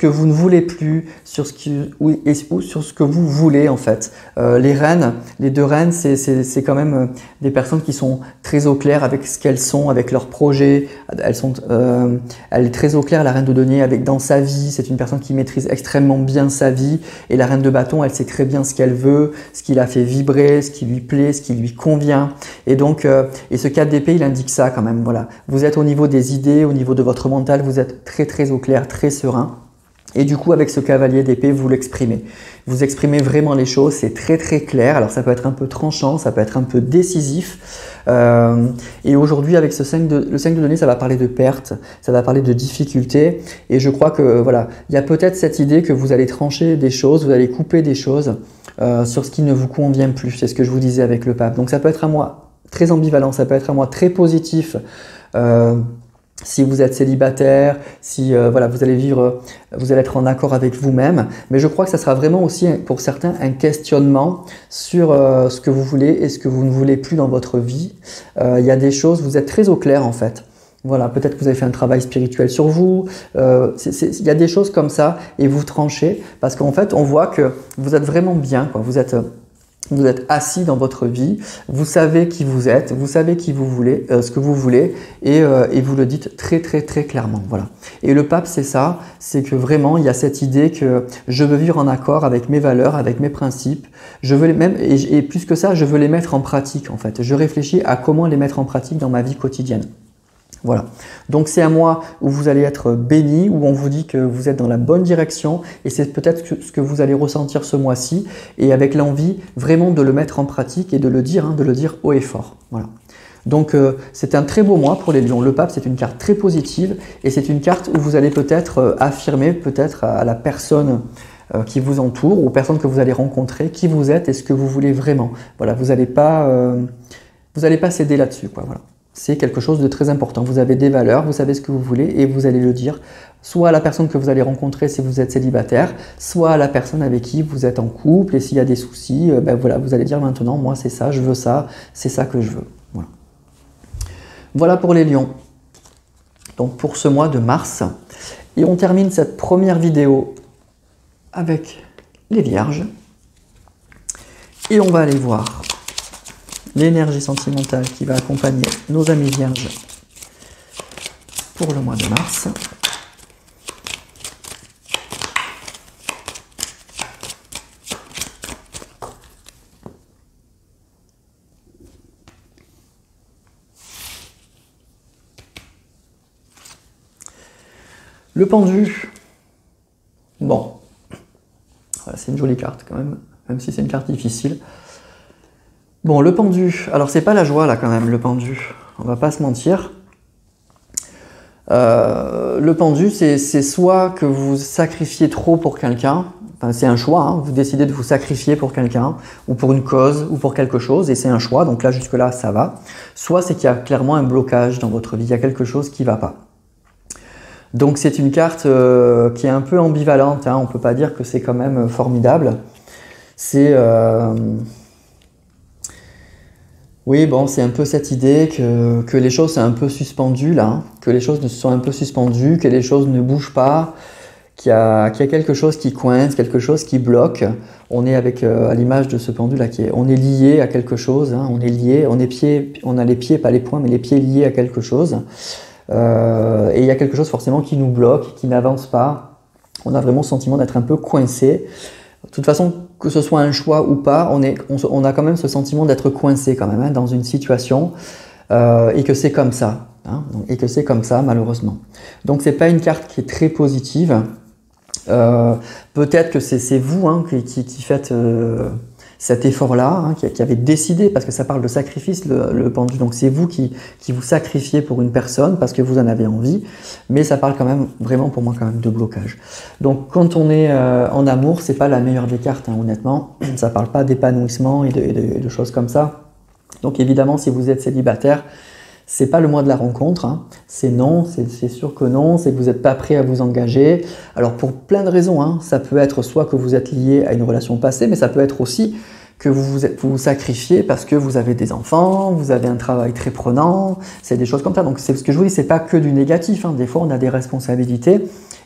vous ne voulez plus, sur ce que vous voulez en fait. Les reines, les deux reines, c'est quand même des personnes qui sont très au clair avec ce qu'elles sont, avec leurs projets. Elle est très au clair, la reine de denier, dans sa vie. C'est une personne qui maîtrise extrêmement bien sa vie, et la reine de bâton, elle sait très bien ce qu'elle veut, ce qui la fait vibrer, ce qui lui plaît, ce qui lui convient. Et donc, et ce 4 d'épée, il indique ça quand même. Voilà, vous êtes au niveau des idées, au niveau de votre mental, vous êtes très très au clair, très serein. Et du coup, avec ce cavalier d'épée, vous l'exprimez. Vous exprimez vraiment les choses, c'est très très clair. Alors ça peut être un peu tranchant, ça peut être un peu décisif. Et aujourd'hui, avec le 5 de denier, ça va parler de perte, ça va parler de difficultés. Et je crois que voilà, il y a peut-être cette idée que vous allez trancher des choses, vous allez couper des choses sur ce qui ne vous convient plus. C'est ce que je vous disais avec le pape. Donc ça peut être un mois très ambivalent, ça peut être un mois très positif. Si vous êtes célibataire, si voilà, vous allez être en accord avec vous-même, mais je crois que ça sera vraiment aussi pour certains un questionnement sur ce que vous voulez et ce que vous ne voulez plus dans votre vie. Il y a des choses, vous êtes très au clair en fait. Voilà, peut-être que vous avez fait un travail spirituel sur vous, il y a des choses comme ça et vous tranchez parce qu'en fait on voit que vous êtes vraiment bien, quoi. Vous êtes assis dans votre vie, vous savez qui vous êtes, vous savez qui vous voulez, ce que vous voulez, et vous le dites très très très clairement. Voilà. Et le pape, c'est ça, c'est que vraiment il y a cette idée que je veux vivre en accord avec mes valeurs, avec mes principes. Je veux et plus que ça, je veux les mettre en pratique en fait. Je réfléchis à comment les mettre en pratique dans ma vie quotidienne. Voilà, donc c'est un mois où vous allez être béni, où on vous dit que vous êtes dans la bonne direction, et c'est peut-être ce que vous allez ressentir ce mois-ci, et avec l'envie vraiment de le mettre en pratique et de le dire haut et fort. Voilà. Donc c'est un très beau mois pour les lions. Le pape, c'est une carte très positive, et c'est une carte où vous allez peut-être affirmer peut-être à la personne qui vous entoure, ou aux personnes que vous allez rencontrer, qui vous êtes et ce que vous voulez vraiment. Voilà, vous n'allez pas céder là-dessus, quoi. Voilà. C'est quelque chose de très important. Vous avez des valeurs, vous savez ce que vous voulez et vous allez le dire soit à la personne que vous allez rencontrer si vous êtes célibataire, soit à la personne avec qui vous êtes en couple, et s'il y a des soucis, ben voilà, vous allez dire maintenant, moi c'est ça, je veux ça, c'est ça que je veux. Voilà. Voilà pour les lions. Donc pour ce mois de mars. Et on termine cette première vidéo avec les vierges. Et on va aller voir l'énergie sentimentale qui va accompagner nos amis vierges pour le mois de mars. Le pendu. Bon. Voilà, c'est une jolie carte quand même, même si c'est une carte difficile. Bon, le pendu. Alors, c'est pas la joie là quand même, le pendu. On va pas se mentir. Le pendu, c'est soit que vous sacrifiez trop pour quelqu'un, enfin, c'est un choix, hein, vous décidez de vous sacrifier pour quelqu'un, ou pour une cause, ou pour quelque chose, et c'est un choix, donc là, jusque-là, ça va. Soit c'est qu'il y a clairement un blocage dans votre vie, il y a quelque chose qui ne va pas. Donc c'est une carte qui est un peu ambivalente, hein, on ne peut pas dire que c'est quand même formidable. C'est... Oui, bon, c'est un peu cette idée que les choses sont un peu suspendues là, hein, que les choses sont un peu suspendues, que les choses ne bougent pas, qu'il y a quelque chose qui coince, quelque chose qui bloque. On est avec, à l'image de ce pendu là, on est lié à quelque chose, hein, on est lié, on a les pieds, pas les poings, mais les pieds liés à quelque chose. Et il y a quelque chose forcément qui nous bloque, qui n'avance pas. On a vraiment le sentiment d'être un peu coincé. De toute façon, que ce soit un choix ou pas, on a quand même ce sentiment d'être coincé quand même, hein, dans une situation et que c'est comme ça, hein, et que c'est comme ça malheureusement. Donc c'est pas une carte qui est très positive. Peut-être que c'est vous, hein, qui faites cet effort-là, hein, qui avez décidé, parce que ça parle de sacrifice, le pendu, donc c'est vous qui vous sacrifiez pour une personne parce que vous en avez envie, mais ça parle quand même, vraiment pour moi, quand même de blocage. Donc quand on est en amour, c'est pas la meilleure des cartes, hein, honnêtement, ça parle pas d'épanouissement et de choses comme ça. Donc évidemment, si vous êtes célibataire, c'est pas le mois de la rencontre, hein. C'est non, c'est sûr que non, c'est que vous n'êtes pas prêt à vous engager. Alors pour plein de raisons, hein. Ça peut être soit que vous êtes lié à une relation passée, mais ça peut être aussi que vous sacrifiez parce que vous avez des enfants, vous avez un travail très prenant, c'est des choses comme ça. Donc c'est ce que je vous dis, c'est pas que du négatif, hein. Des fois on a des responsabilités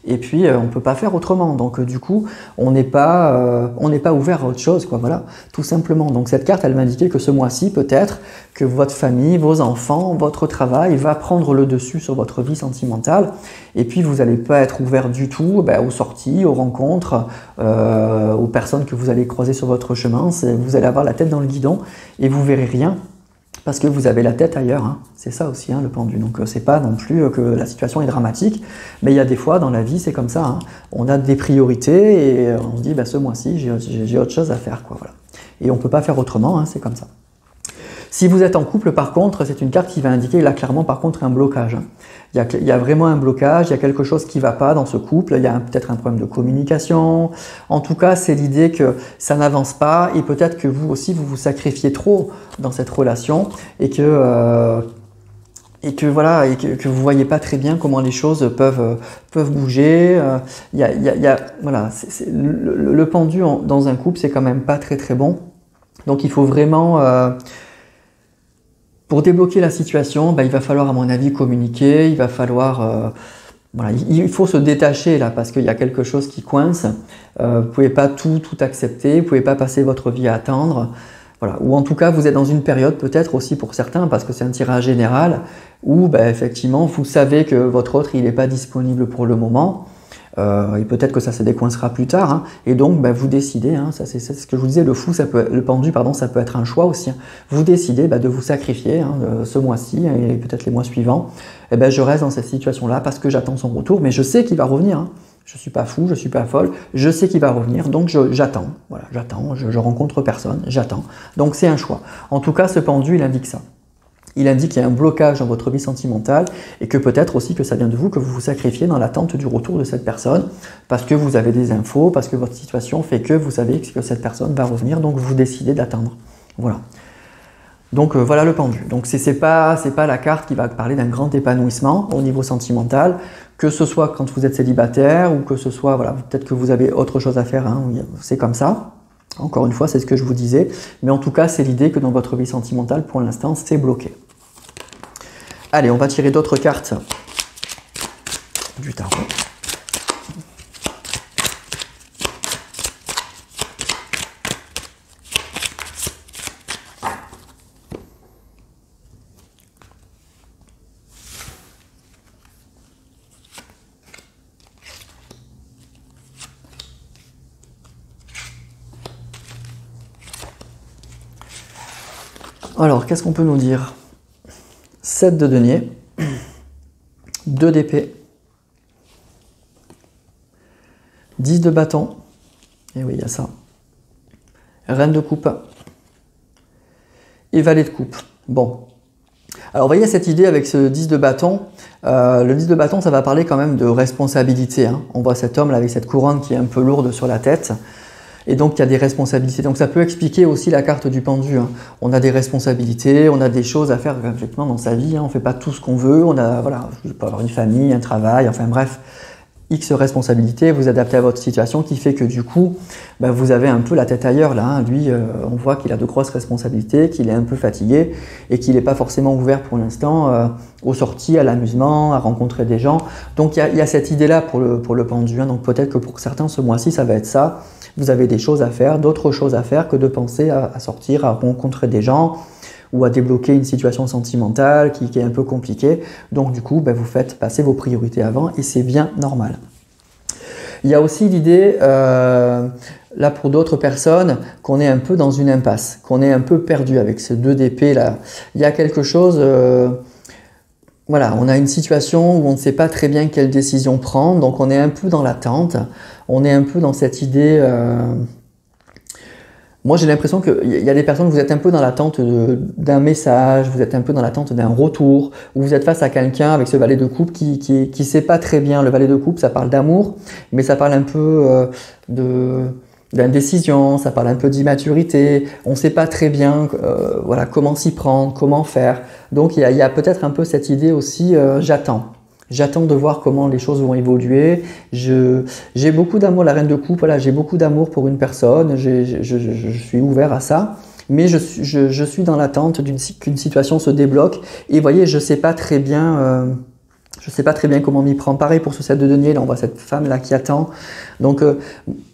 et puis on peut pas faire autrement. Donc du coup on n'est pas ouvert à autre chose, quoi. Voilà, tout simplement. Donc cette carte, elle m'indiquait que ce mois-ci, peut-être que votre famille, vos enfants, votre travail va prendre le dessus sur votre vie sentimentale. Et puis vous n'allez pas être ouvert du tout aux sorties, aux rencontres, aux personnes que vous allez croiser sur votre chemin. Vous allez avoir la tête dans le guidon et vous verrez rien parce que vous avez la tête ailleurs, hein. C'est ça aussi, hein, le pendu. Donc c'est pas non plus que la situation est dramatique, mais il y a des fois dans la vie c'est comme ça, hein. On a des priorités et on se dit ce mois-ci j'ai autre chose à faire, quoi, voilà. Et on peut pas faire autrement, hein, c'est comme ça. Si vous êtes en couple, par contre, c'est une carte qui va indiquer là clairement par contre un blocage. Il y a vraiment un blocage, il y a quelque chose qui ne va pas dans ce couple, il y a peut-être un problème de communication. En tout cas, c'est l'idée que ça n'avance pas et peut-être que vous aussi, vous vous sacrifiez trop dans cette relation et que vous voyez pas très bien comment les choses peuvent bouger. Voilà, le pendu dans un couple, c'est quand même pas très très bon. Donc il faut vraiment... pour débloquer la situation, il va falloir, à mon avis, communiquer, il va falloir... voilà, il faut se détacher là parce qu'il y a quelque chose qui coince. Vous pouvez pas tout accepter, vous pouvez pas passer votre vie à attendre. Voilà. Ou en tout cas, vous êtes dans une période, peut-être aussi pour certains, parce que c'est un tirage général, où effectivement, vous savez que votre autre, il n'est pas disponible pour le moment. Et peut-être que ça se décoincera plus tard, hein. Et donc vous décidez, hein, c'est ce que je vous disais, le pendu, ça peut être un choix aussi, hein. Vous décidez de vous sacrifier, hein, ce mois-ci et peut-être les mois suivants. Et je reste dans cette situation-là parce que j'attends son retour, mais je sais qu'il va revenir, hein. Je suis pas fou, je suis pas folle, je sais qu'il va revenir, donc j'attends. Voilà, j'attends, je rencontre personne, j'attends. Donc c'est un choix. En tout cas, ce pendu, il indique ça. Il indique qu'il y a un blocage dans votre vie sentimentale et que peut-être aussi que ça vient de vous, que vous vous sacrifiez dans l'attente du retour de cette personne parce que vous avez des infos, parce que votre situation fait que vous savez que cette personne va revenir, donc vous décidez d'attendre. Voilà. Donc voilà le pendu. Donc c'est pas la carte qui va parler d'un grand épanouissement au niveau sentimental, que ce soit quand vous êtes célibataire ou que ce soit, voilà, peut-être que vous avez autre chose à faire, hein, c'est comme ça. Encore une fois, c'est ce que je vous disais. Mais en tout cas, c'est l'idée que dans votre vie sentimentale, pour l'instant, c'est bloqué. Allez, on va tirer d'autres cartes du tarot. Alors, qu'est-ce qu'on peut nous dire? 7 de denier, 2 d'épée, 10 de bâton. Et oui, il y a ça. Reine de coupe. Et valet de coupe. Bon. Alors, vous voyez cette idée avec ce 10 de bâton. Le 10 de bâton, ça va parler quand même de responsabilité. Hein. On voit cet homme là avec cette couronne qui est un peu lourde sur la tête. Et donc, il y a des responsabilités. Donc, ça peut expliquer aussi la carte du pendu. Hein. On a des responsabilités, on a des choses à faire effectivement dans sa vie. Hein. On ne fait pas tout ce qu'on veut. On a, voilà, il peut avoir une famille, un travail, enfin bref, X responsabilités. Vous adaptez à votre situation qui fait que du coup, ben, vous avez un peu la tête ailleurs là. Hein. Lui, on voit qu'il a de grosses responsabilités, qu'il est un peu fatigué et qu'il n'est pas forcément ouvert pour l'instant aux sorties, à l'amusement, à rencontrer des gens. Donc, il y a cette idée-là pour le pendu. Hein. Donc, peut-être que pour certains, ce mois-ci, ça va être ça. Vous avez des choses à faire, d'autres choses à faire que de penser à sortir, à rencontrer des gens ou à débloquer une situation sentimentale qui est un peu compliquée. Donc du coup, ben, vous faites passer vos priorités avant et c'est bien normal. Il y a aussi l'idée, là pour d'autres personnes, qu'on est un peu dans une impasse, qu'on est un peu perdu avec ces 2 d'épée là. Il y a quelque chose... voilà, on a une situation où on ne sait pas très bien quelle décision prendre, donc on est un peu dans l'attente, on est un peu dans cette idée... Moi j'ai l'impression qu'il y a des personnes, vous êtes un peu dans l'attente d'un message, vous êtes un peu dans l'attente d'un retour, ou vous êtes face à quelqu'un avec ce valet de coupe qui sait pas très bien. Le valet de coupe, ça parle d'amour, mais ça parle un peu d'indécision, ça parle un peu d'immaturité, on ne sait pas très bien voilà, comment s'y prendre, comment faire. Donc il y a peut-être un peu cette idée aussi, j'attends. J'attends de voir comment les choses vont évoluer. J'ai beaucoup d'amour, la reine de coupe, voilà, j'ai beaucoup d'amour pour une personne, je suis ouvert à ça, mais je suis dans l'attente qu'une situation se débloque. Et vous voyez, je ne sais pas très bien... je sais pas très bien comment m'y prendre. Pareil pour ce 7 de denier, là on voit cette femme là qui attend. Donc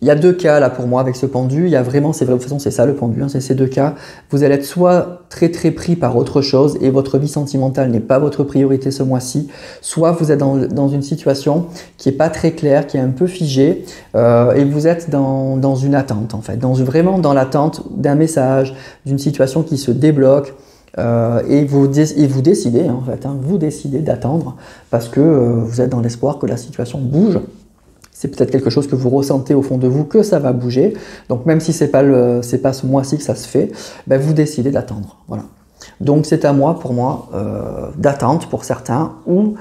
il y a 2 cas là pour moi avec ce pendu. Il y a vraiment, c'est vrai, de toute façon c'est ça le pendu, hein, c'est ces 2 cas. Vous allez être soit très pris par autre chose et votre vie sentimentale n'est pas votre priorité ce mois-ci, soit vous êtes dans une situation qui est pas très claire, qui est un peu figée et vous êtes dans une attente en fait, vraiment dans l'attente d'un message, d'une situation qui se débloque. Et vous décidez en fait, hein, vous décidez d'attendre parce que vous êtes dans l'espoir que la situation bouge. C'est peut-être quelque chose que vous ressentez au fond de vous que ça va bouger. Donc même si c'est pas ce mois-ci que ça se fait, ben vous décidez d'attendre. Voilà. Donc c'est à moi, pour moi, d'attente pour certains ou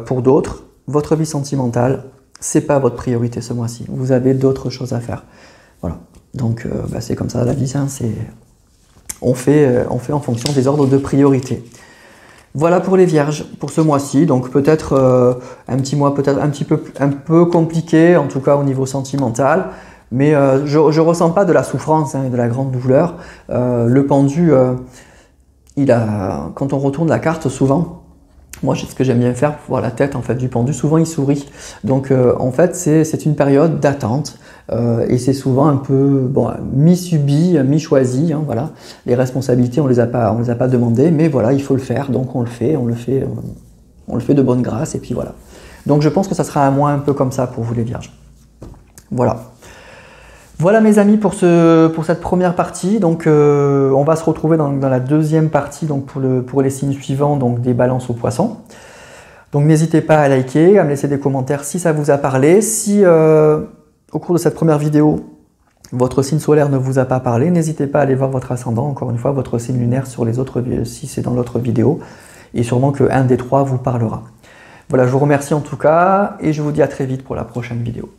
pour d'autres. Votre vie sentimentale, c'est pas votre priorité ce mois-ci. Vous avez d'autres choses à faire. Voilà. Donc ben, c'est comme ça la vie, hein, on fait en fonction des ordres de priorité. Voilà pour les vierges pour ce mois-ci. Donc peut-être un petit mois peut-être un peu compliqué, en tout cas au niveau sentimental. Mais je ne ressens pas de la souffrance hein, et de la grande douleur. Le pendu, quand on retourne la carte, souvent, moi ce que j'aime bien faire pour voir la tête en fait, du pendu, souvent il sourit. Donc en fait c'est une période d'attente. Et c'est souvent un peu mi-subi, mi-choisi. Hein, voilà. Les responsabilités, on les a pas demandées, mais voilà, il faut le faire, donc on le fait de bonne grâce, et puis voilà. Donc je pense que ça sera un mois un peu comme ça pour vous les vierges. Voilà. Voilà mes amis pour cette première partie. Donc on va se retrouver dans la deuxième partie donc pour les signes suivants, donc des balances aux poissons. Donc n'hésitez pas à liker, à me laisser des commentaires si ça vous a parlé. Si au cours de cette première vidéo, votre signe solaire ne vous a pas parlé, n'hésitez pas à aller voir votre ascendant, encore une fois, votre signe lunaire sur les autres, si c'est dans l'autre vidéo, et sûrement qu'un des 3 vous parlera. Voilà, je vous remercie en tout cas, et je vous dis à très vite pour la prochaine vidéo.